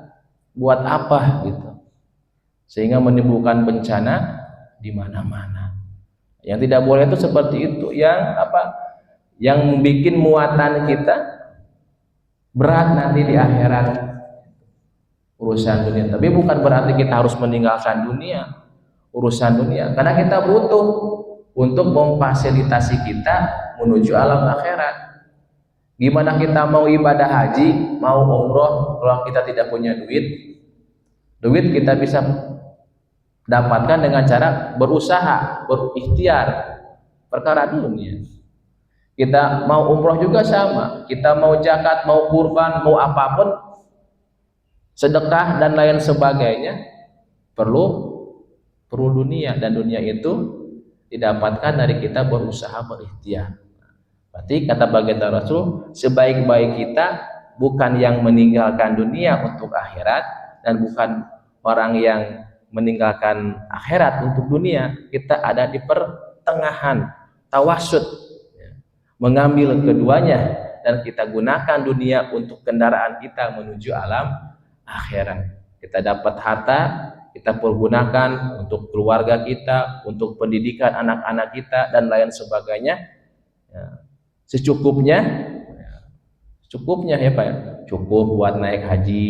buat apa gitu, sehingga menimbulkan bencana di mana-mana. Yang tidak boleh itu seperti itu, yang bikin muatan kita berat nanti di akhirat, urusan dunia. Tapi bukan berarti kita harus meninggalkan urusan dunia, karena kita butuh untuk memfasilitasi kita menuju alam akhirat. Gimana kita mau ibadah haji, mau umroh, kalau kita tidak punya duit kita bisa dapatkan dengan cara berusaha, berikhtiar, perkara dunia. Kita mau umroh juga sama, kita mau zakat, mau kurban, mau apapun, sedekah dan lain sebagainya, perlu dunia, dan dunia itu didapatkan dari kita berusaha, berikhtiar. Berarti kata baginda Rasul, sebaik-baik kita bukan yang meninggalkan dunia untuk akhirat, dan bukan orang yang meninggalkan akhirat untuk dunia. Kita ada di pertengahan, tawasud, mengambil keduanya, dan kita gunakan dunia untuk kendaraan kita menuju alam akhirat. Kita dapat harta, kita pergunakan untuk keluarga kita, untuk pendidikan anak-anak kita dan lain sebagainya, secukupnya, cukupnya ya Pak ya, cukup buat naik haji,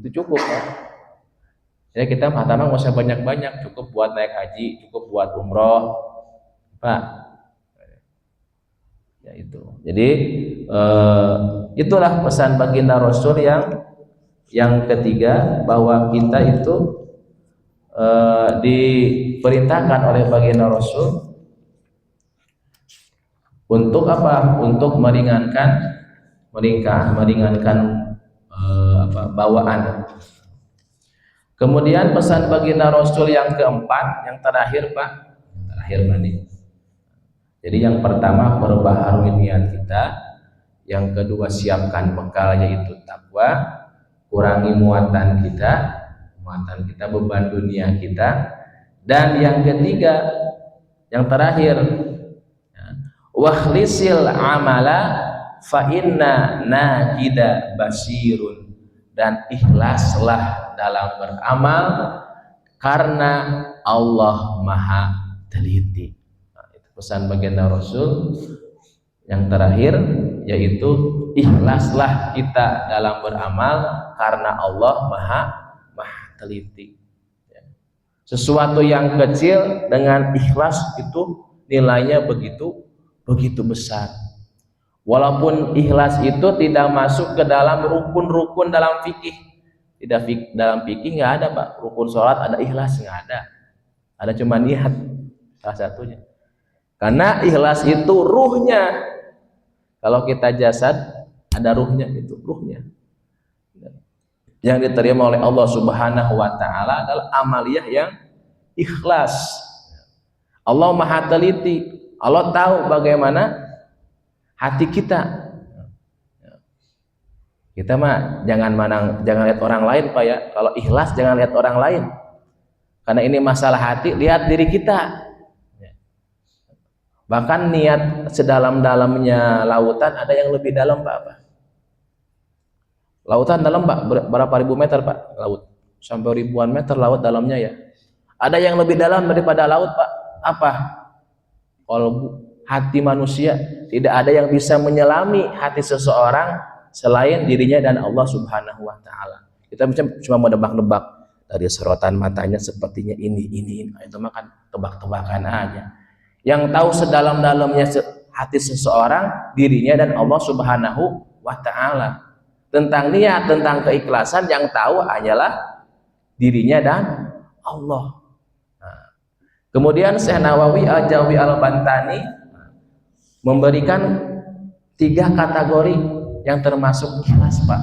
itu cukup ya. Jadi kita pertama nggak usah banyak-banyak, cukup buat naik haji, cukup buat umroh, Pak. Ya itu. Jadi itulah pesan baginda Rasul yang ketiga, bahwa kita itu diperintahkan oleh baginda Rasul untuk apa? Untuk meringankan bawaan. Kemudian pesan baginda Rasul yang keempat, yang terakhir Pak, terakhir nih. Jadi yang pertama perbaharui niat kita, yang kedua siapkan bekal yaitu takwa, kurangi muatan kita, beban dunia kita, dan yang ketiga, yang terakhir, wakhlisil amala fa inna najida basirun, dan ikhlaslah dalam beramal karena Allah Maha teliti. Nah, itu pesan baginda Rasul yang terakhir, yaitu ikhlaslah kita dalam beramal karena Allah Maha teliti. Sesuatu yang kecil dengan ikhlas itu nilainya begitu besar. Walaupun ikhlas itu tidak masuk ke dalam rukun-rukun dalam fikih. Dalam fikih nggak ada Pak, rukun sholat ada ikhlas, nggak ada. Ada cuma niat salah satunya. Karena ikhlas itu ruhnya. Kalau kita jasad ada ruhnya, itu ruhnya. Yang diterima oleh Allah Subhanahu wa taala adalah amaliyah yang ikhlas. Allah Maha teliti. Allah tahu bagaimana hati kita. Kita mah jangan lihat orang lain Pak ya. Kalau ikhlas jangan lihat orang lain. Karena ini masalah hati, lihat diri kita. Bahkan niat sedalam-dalamnya lautan ada yang lebih dalam Pak. Lautan dalam Pak, berapa ribu meter Pak laut? Sampai ribuan meter laut dalamnya ya. Ada yang lebih dalam daripada laut Pak. Apa? Kalau hati manusia, tidak ada yang bisa menyelami hati seseorang selain dirinya dan Allah Subhanahu wa taala. Kita cuma mau nebak-nebak dari sorotan matanya sepertinya ini. Itu mah kan tebak-tebakan aja. Yang tahu sedalam-dalamnya hati seseorang, dirinya dan Allah Subhanahu wa taala. Tentang niat, tentang keikhlasan, yang tahu hanyalah dirinya dan Allah. Nah, kemudian Syekh Nawawi Al-Jawi Al-Bantani memberikan 3 kategori yang termasuk ikhlas Pak.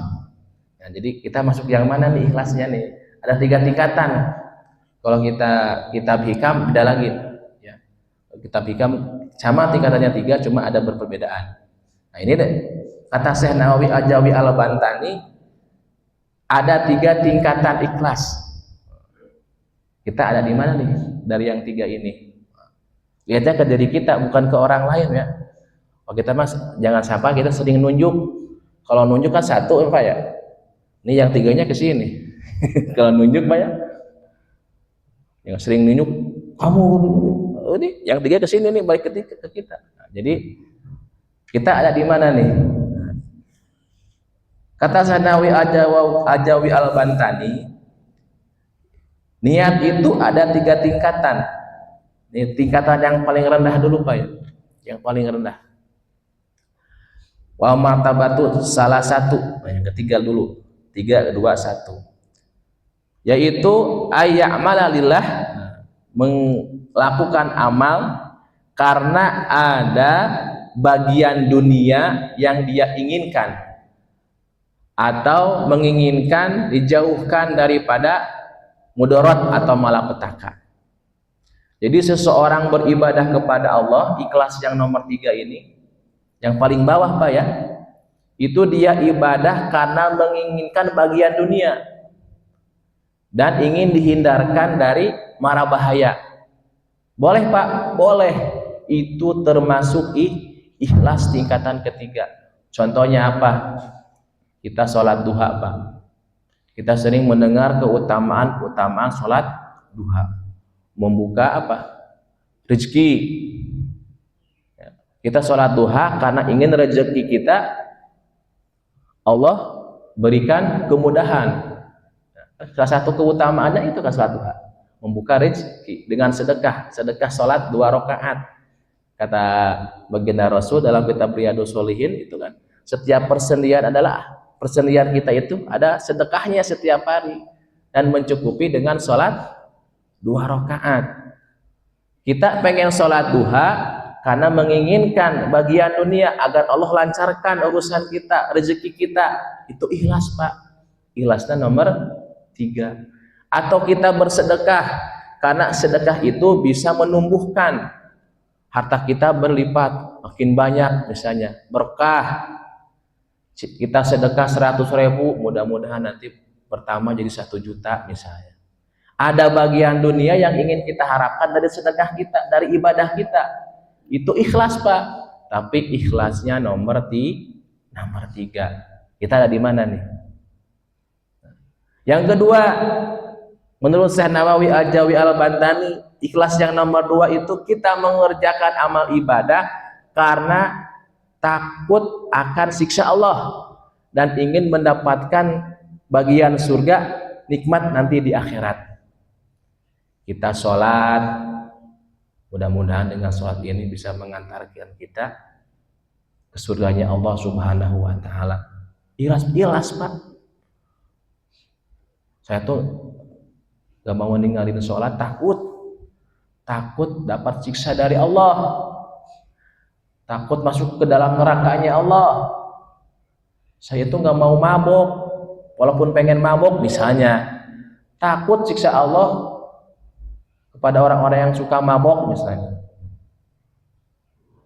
Nah, jadi kita masuk yang mana nih ikhlasnya nih? Ada 3 tingkatan. Kalau kita kitab hikam beda lagi. Ya. Kitab hikam sama tingkatannya 3, cuma ada perbedaan. Nah ini deh, kata Syekh Nawawi Al-Jawi Al-Bantani, ada 3 tingkatan ikhlas. Kita ada di mana nih dari yang 3 ini? Lihatnya ke diri kita, bukan ke orang lain ya. Oh, kita mas jangan sampai kita sering nunjuk. Kalau nunjuk kan satu Pak ya. Ini yang 3-nya ke sini. Kalau nunjuk Pak ya. Yang sering nunjuk kamu ini, yang 3 ke sini nih, balik ke kita. Nah, jadi kita ada di mana nih? Kata Sanawi Ajawi Al-Bantani, niat itu ada 3 tingkatan. Ini tingkatan yang paling rendah dulu Pak ya. Yang paling rendah. Wa martabatu salah satu, yang ketiga dulu. 3, 2, 1. Yaitu ayya'mala lillah, melakukan amal karena ada bagian dunia yang dia inginkan, atau menginginkan dijauhkan daripada mudarat atau malapetaka. Jadi seseorang beribadah kepada Allah, ikhlas yang nomor 3 ini, yang paling bawah Pak ya, itu dia ibadah karena menginginkan bagian dunia dan ingin dihindarkan dari mara bahaya. Boleh Pak? Boleh. Itu termasuk ikhlas tingkatan ketiga. Contohnya apa? Kita sholat duha Pak. Kita sering mendengar keutamaan sholat duha. Membuka apa? Rezeki. Kita sholat duha karena ingin rezeki kita Allah berikan kemudahan. Salah satu keutamaannya itu kan salat duha, membuka rezeki dengan sedekah salat 2 rakaat. Kata baginda Rasul dalam kitab Riyadhus Shalihin itu kan, setiap persendian kita itu ada sedekahnya setiap hari dan mencukupi dengan salat 2 rakaat. Kita pengen salat duha karena menginginkan bagian dunia agar Allah lancarkan urusan kita, rezeki kita. Itu ikhlas, Pak. Ikhlasnya nomor 3. Atau kita bersedekah karena sedekah itu bisa menumbuhkan harta kita berlipat, makin banyak, misalnya berkah. Kita sedekah 100.000, mudah-mudahan nanti pertama jadi 1 juta misalnya. Ada bagian dunia yang ingin kita harapkan dari sedekah kita, dari ibadah kita. Itu ikhlas, Pak. Tapi ikhlasnya nomor 3. Kita ada di mana nih? Yang kedua, menurut Syekh Nawawi Al-Jawi Al-Bantani, ikhlas yang nomor 2 itu kita mengerjakan amal ibadah karena takut akan siksa Allah dan ingin mendapatkan bagian surga, nikmat nanti di akhirat. Kita sholat, mudah-mudahan dengan sholat ini bisa mengantarkan kita ke surganya Allah Subhanahu wa Ta'ala. Ikhlas, Pak. Saya tuh gak mau ninggalin sholat, takut dapat siksa dari Allah, takut masuk ke dalam nerakanya Allah. Saya tuh gak mau mabok, walaupun pengen mabok misalnya, takut siksa Allah kepada orang-orang yang suka mabok misalnya.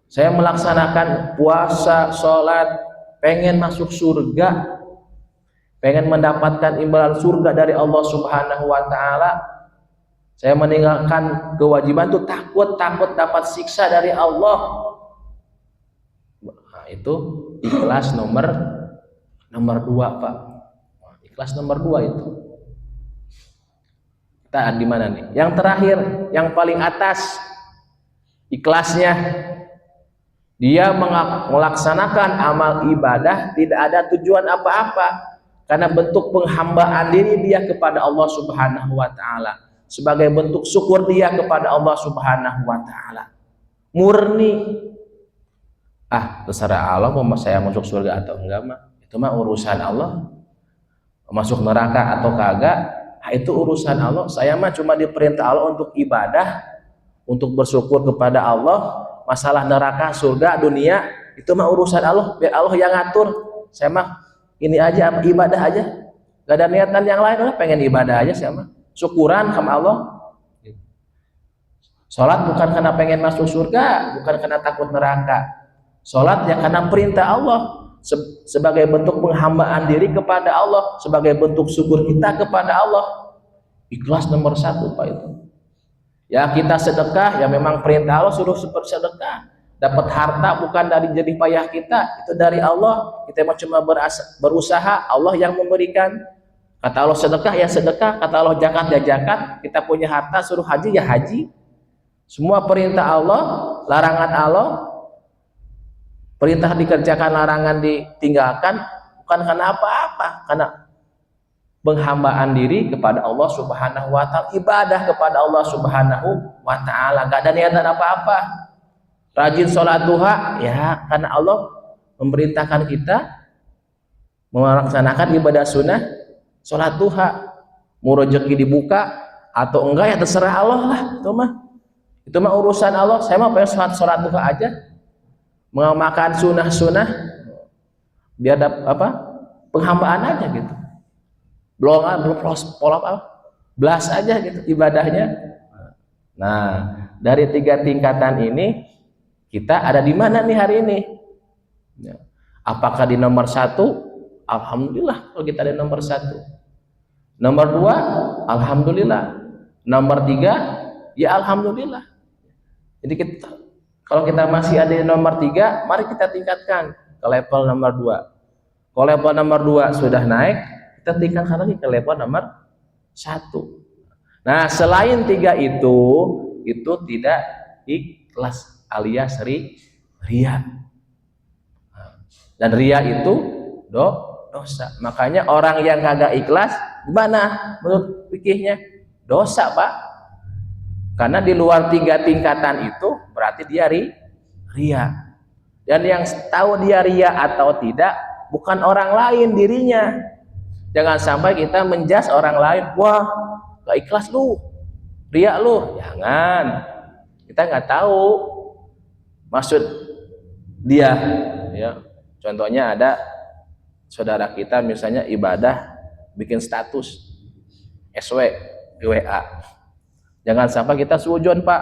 Saya melaksanakan puasa, sholat, pengen masuk surga, pengen mendapatkan imbalan surga dari Allah Subhanahu wa Ta'ala. Saya meninggalkan kewajiban itu takut dapat siksa dari Allah. Nah, itu ikhlas nomor 2, Pak. Ikhlas nomor 2 itu. Kita di mana nih? Yang terakhir, yang paling atas, ikhlasnya dia melaksanakan amal ibadah tidak ada tujuan apa-apa, karena bentuk penghambaan diri dia kepada Allah Subhanahu wa Ta'ala, sebagai bentuk syukur dia kepada Allah Subhanahu wa Ta'ala. Murni, terserah Allah mau saya masuk surga atau enggak mah, itu mah urusan Allah. Masuk neraka atau kagak, itu urusan Allah. Saya mah cuma diperintah Allah untuk ibadah, untuk bersyukur kepada Allah. Masalah neraka, surga, dunia, itu mah urusan Allah, biar Allah yang ngatur. Saya mah ini aja, ibadah aja, gak ada niatan yang lain, pengen ibadah aja. Saya mah syukuran sama Allah. Sholat bukan karena pengen masuk surga, bukan karena takut neraka. Sholat ya karena perintah Allah, sebagai bentuk penghambaan diri kepada Allah, sebagai bentuk syukur kita kepada Allah. Ikhlas nomor 1, Pak, itu. Ya, kita sedekah, ya memang perintah Allah suruh sedekah. Dapat harta bukan dari jerih payah kita, itu dari Allah. Kita cuma berusaha, Allah yang memberikan. Kata Allah sedekah, ya sedekah. Kata Allah zakat, ya zakat. Kita punya harta, suruh haji, ya haji. Semua perintah Allah, larangan Allah. Perintah dikerjakan, larangan ditinggalkan, bukan karena apa-apa, karena penghambaan diri kepada Allah Subhanahu wa Ta'ala, ibadah kepada Allah Subhanahu wa Ta'ala, gak ada niatan apa-apa. Rajin sholat duha, ya karena Allah memerintahkan kita melaksanakan ibadah sunnah sholat duha. Mau rezeki dibuka atau enggak ya terserah Allah lah, itu mah urusan Allah. Saya mah pengen sholat duha aja, mengamalkan sunnah biar dapat penghambaan aja gitu. Belum belas aja gitu ibadahnya. Nah, dari 3 tingkatan ini kita ada di mana nih hari ini? Apakah di nomor 1? Alhamdulillah kalau kita di nomor 1. Nomor 2, alhamdulillah. Nomor 3, ya alhamdulillah. Jadi kalau kita masih ada di nomor 3, mari kita tingkatkan ke level nomor 2. Kalau level nomor 2 sudah naik, kita tingkatkan lagi ke level nomor 1. Nah, selain 3 itu tidak ikhlas alias ria. Dan ria itu dosa. Makanya orang yang kagak ikhlas gimana menurut fikihnya? Dosa, Pak. Karena di luar 3 tingkatan itu berarti dia ria. Dan yang tahu dia ria atau tidak bukan orang lain, dirinya. Jangan sampai kita menjas orang lain, wah gak ikhlas lu, ria lu. Jangan. Kita nggak tahu maksud dia. Ya. Contohnya ada saudara kita misalnya ibadah bikin status SW di WA. Jangan sampai kita suujon, Pak.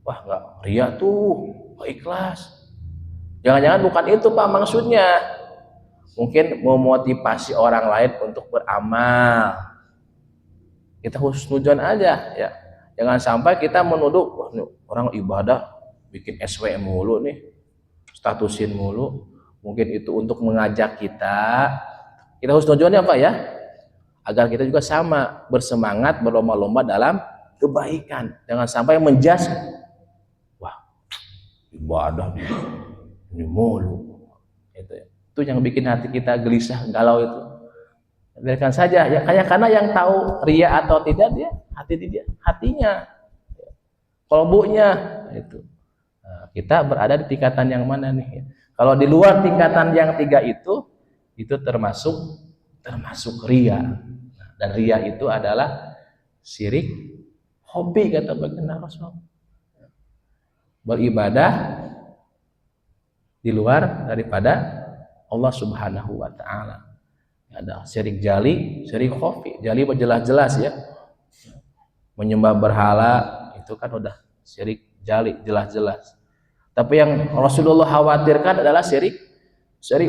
Wah nggak ria tuh, gak ikhlas. Jangan-jangan bukan itu, Pak, maksudnya. Mungkin memotivasi orang lain untuk beramal. Kita husnudzon aja, ya. Jangan sampai kita menuduh, wah, orang ibadah bikin SW mulu nih, statusin mulu. Mungkin itu untuk mengajak kita husnudzonnya, Pak, ya. Agar kita juga sama, bersemangat, berlomba-lomba dalam kebaikan. Jangan sampai menjas, wah, ibadah ini mulu. Itu yang bikin hati kita gelisah, galau itu. Biarkan saja ya, karena yang tahu ria atau tidak dia hatinya, kolbunya itu. Nah, kita berada di tingkatan yang mana nih? Kalau di luar tingkatan yang 3 itu termasuk ria. Nah, dan ria itu adalah syirik hobi, kata baginda Rasul. Beribadah di luar daripada Allah Subhanahu wa taala. Ada syirik jali, syirik khafi. Jali jelas-jelas ya. Menyembah berhala itu kan udah syirik jali, jelas-jelas. Tapi yang Rasulullah khawatirkan adalah syirik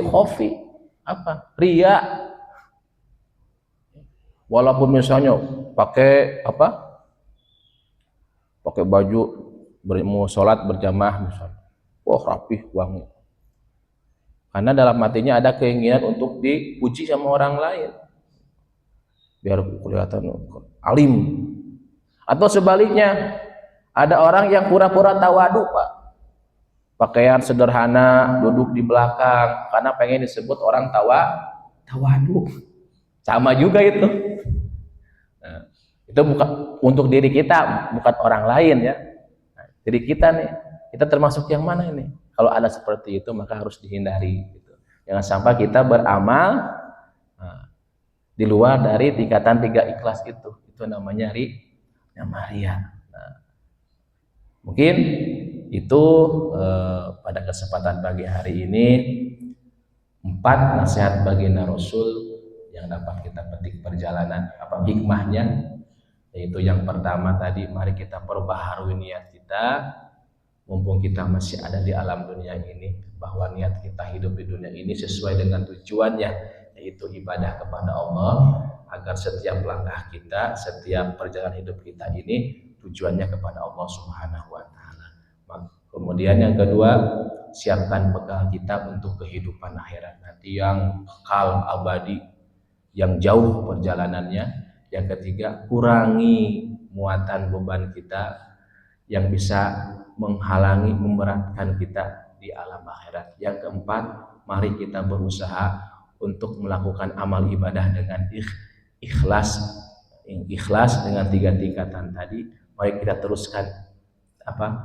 khafi. Apa? Ria. Walaupun misalnya pakai baju mau sholat berjamaah misalnya. Wah, rapih wangi. Karena dalam hatinya ada keinginan untuk dipuji sama orang lain, biar kelihatan alim. Atau sebaliknya, ada orang yang pura-pura tawadu, Pak. Pakaian sederhana, duduk di belakang, karena pengen disebut orang tawadu. Sama juga itu. Nah, itu bukan untuk diri kita, bukan orang lain ya. Nah, diri kita nih, kita termasuk yang mana ini? Kalau ada seperti itu maka harus dihindari. Gitu. Jangan sampai kita beramal di luar dari tingkatan 3 ikhlas itu. Itu namanya ria. Nah, mungkin itu pada kesempatan pagi hari ini 4 nasihat baginda Rasul yang dapat kita petik perjalanan hikmahnya. Yaitu yang pertama tadi, mari kita perbaharui niat kita. Mumpung kita masih ada di alam dunia ini, bahwa niat kita hidup di dunia ini sesuai dengan tujuannya, yaitu ibadah kepada Allah, agar setiap langkah kita, setiap perjalanan hidup kita ini tujuannya kepada Allah Subhanahu wa taala. Kemudian yang kedua, siapkan bekal kita untuk kehidupan akhirat nanti yang kekal abadi, yang jauh perjalanannya. Yang ketiga, kurangi muatan beban kita yang bisa menghalangi, memberatkan kita di alam akhirat. Yang keempat, mari kita berusaha untuk melakukan amal ibadah dengan ikhlas dengan 3 tingkatan tadi. Mari kita teruskan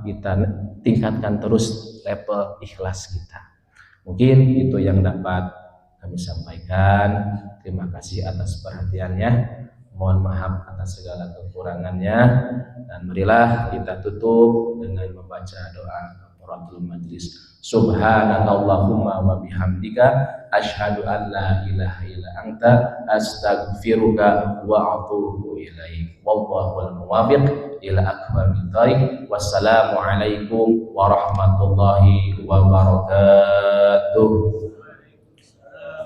kita tingkatkan terus level ikhlas kita. Mungkin itu yang dapat kami sampaikan. Terima kasih atas perhatiannya. Mohon maaf atas segala kekurangannya, dan marilah kita tutup dengan membaca doa kafaratul majlis. Subhanakallahumma wa bihamdika asyhadu an la ilaha illa anta astaghfiruka wa atubu ilaik. Wallahul muwaffiq ila aqwamit thoriq. Wassalamu alaikum warahmatullahi wabarakatuh.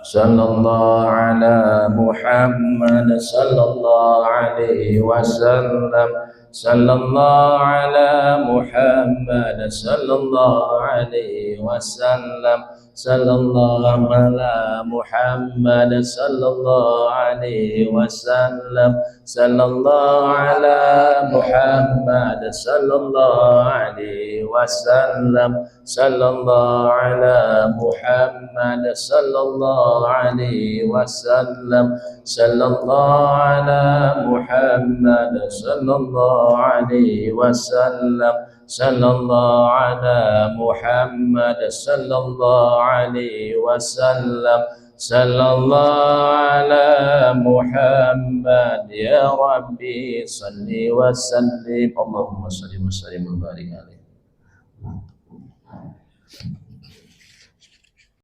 Sallallahu ala Muhammad sallallahu alaihi wasallam. sallallahu ala Muhammad sallallahu alaihi wasallam sallallahu ala Muhammad sallallahu alaihi wasallam sallallahu ala Muhammad sallallahu alaihi wasallam sallallahu ala Muhammad sallallahu alaihi wasallam sallallahu ala Muhammad sallallahu alaihi wasallam sallallahu ala Muhammad sallallahu alaihi wasallam sallallahu ala Muhammad ya Rabbi salli wa sallim Allahumma salli wa sallim wa barik alaihi.